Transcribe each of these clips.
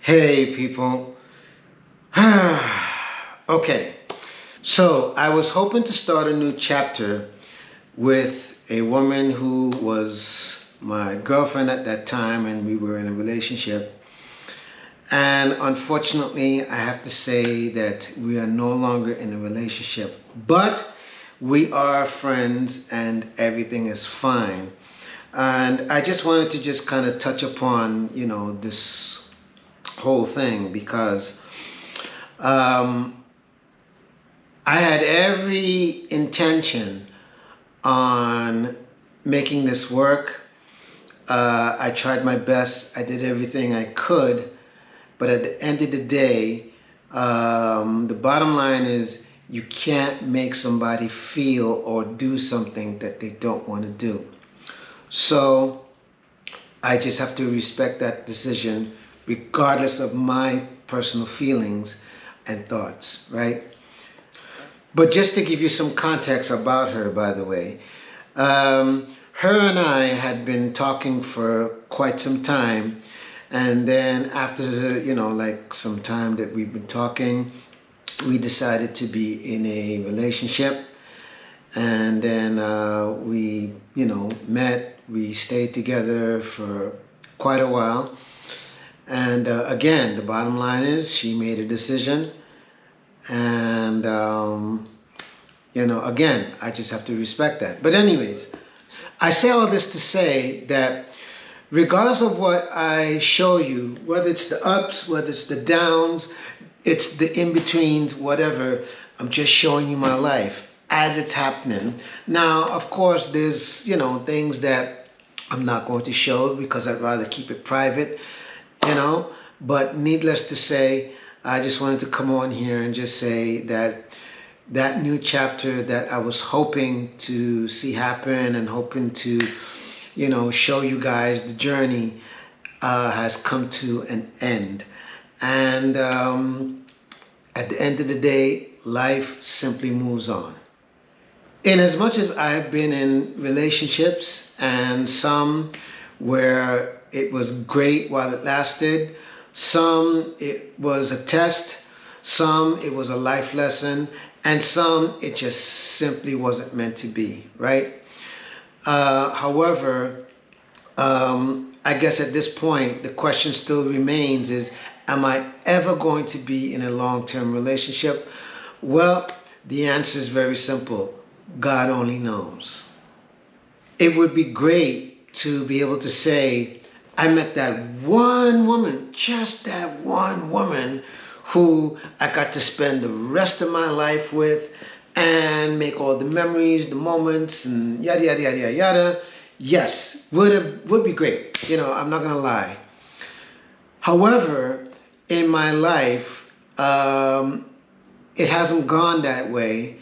Hey people. Okay, so I was hoping to start a new chapter with a woman who was my girlfriend at that time and we were in a relationship. And unfortunately, I have to say that we are no longer in a relationship, but we are friends and everything is fine. And I just wanted to just kind of touch upon, this whole thing because um, I had every intention on making this work. I tried my best. I did everything I could. But at the end of the day, the bottom line is you can't make somebody feel or do something that they don't want to do. So I just have to respect that decision regardless of my personal feelings and thoughts, right? But just to give you some context about her, by the way, her and I had been talking for quite some time. And then after, like some time that we've been talking, we decided to be in a relationship. And then we, met, we stayed together for quite a while. And again, the bottom line is she made a decision. And, again, I just have to respect that. But anyways, I say all this to say that regardless of what I show you, whether it's the ups, whether it's the downs, it's the in-betweens, whatever, I'm just showing you my life as it's happening. Now, of course, there's, things that I'm not going to show because I'd rather keep it private, but needless to say, I just wanted to come on here and just say that that new chapter that I was hoping to see happen and hoping to, show you guys the journey has come to an end. And at the end of the day, life simply moves on. In as much as I've been in relationships and some where it was great while it lasted, some it was a test, some it was a life lesson, and some it just simply wasn't meant to be, right? However, I guess at this point, the question still remains is, am I ever going to be in a long-term relationship? Well, the answer is very simple. God only knows. It would be great to be able to say, I met that one woman, just that one woman who I got to spend the rest of my life with and make all the memories, the moments, and yada, yada, yada, yada, yada. Yes, would be great. I'm not going to lie. However, in my life, it hasn't gone that way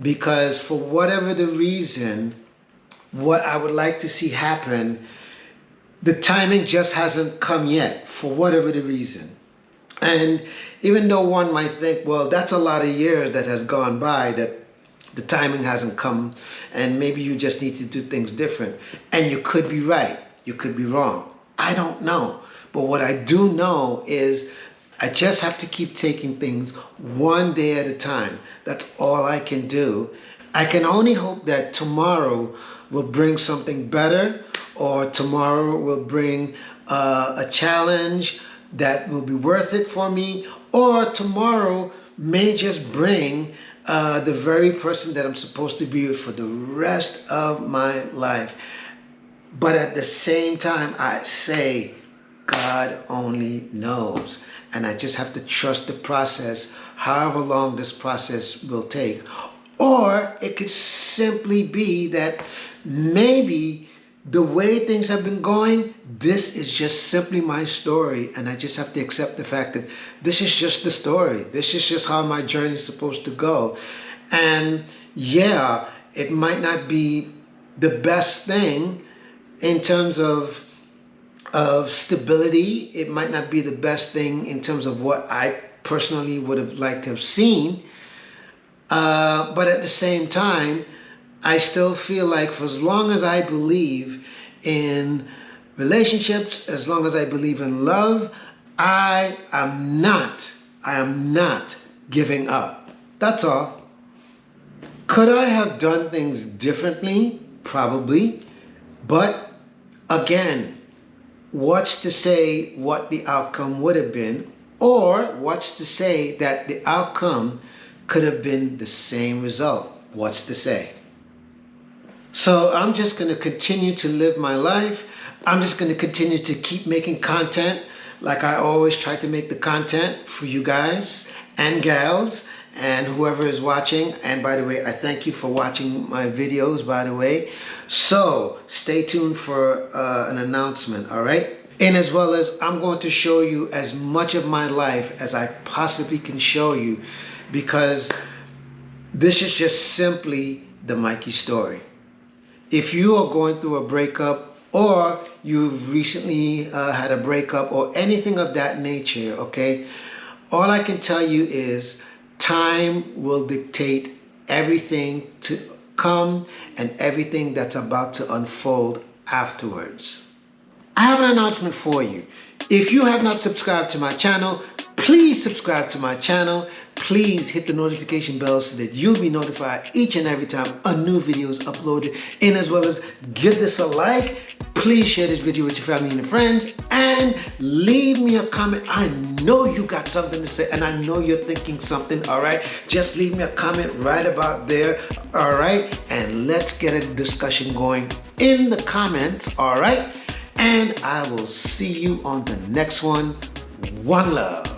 because for whatever the reason, what I would like to see happen, the timing just hasn't come yet for whatever the reason. And even though one might think, well, that's a lot of years that has gone by that the timing hasn't come and maybe you just need to do things different. And you could be right. You could be wrong. I don't know. But what I do know is I just have to keep taking things one day at a time. That's all I can do. I can only hope that tomorrow will bring something better, or tomorrow will bring a challenge that will be worth it for me, or tomorrow may just bring the very person that I'm supposed to be with for the rest of my life. But at the same time, I say, God only knows. And I just have to trust the process, however long this process will take. Or it could simply be that maybe the way things have been going, this is just simply my story. And I just have to accept the fact that this is just the story. This is just how my journey is supposed to go. And yeah, it might not be the best thing in terms of stability. It might not be the best thing in terms of what I personally would have liked to have seen. But at the same time, I still feel like for as long as I believe in relationships, as long as I believe in love, I am not giving up. That's all. Could I have done things differently? Probably. But again, what's to say what the outcome would have been? Or what's to say that the outcome could have been the same result? What's to say? So I'm just going to continue to live my life. I'm just going to continue to keep making content like I always try to make the content for you guys and gals and whoever is watching. And by the way, I thank you for watching my videos, by the way. So stay tuned for an announcement, all right? And as well as I'm going to show you as much of my life as I possibly can show you, because this is just simply the Mikey story. If you are going through a breakup, or you've recently had a breakup or anything of that nature, okay, all I can tell you is time will dictate everything to come and everything that's about to unfold afterwards. I have an announcement for you. If you have not subscribed to my channel, please subscribe to my channel. Please hit the notification bell so that you'll be notified each and every time a new video is uploaded. And as well as give this a like. Please share this video with your family and friends. And leave me a comment. I know you got something to say and I know you're thinking something, all right? Just leave me a comment right about there, all right? And let's get a discussion going in the comments, all right? And I will see you on the next one. One love.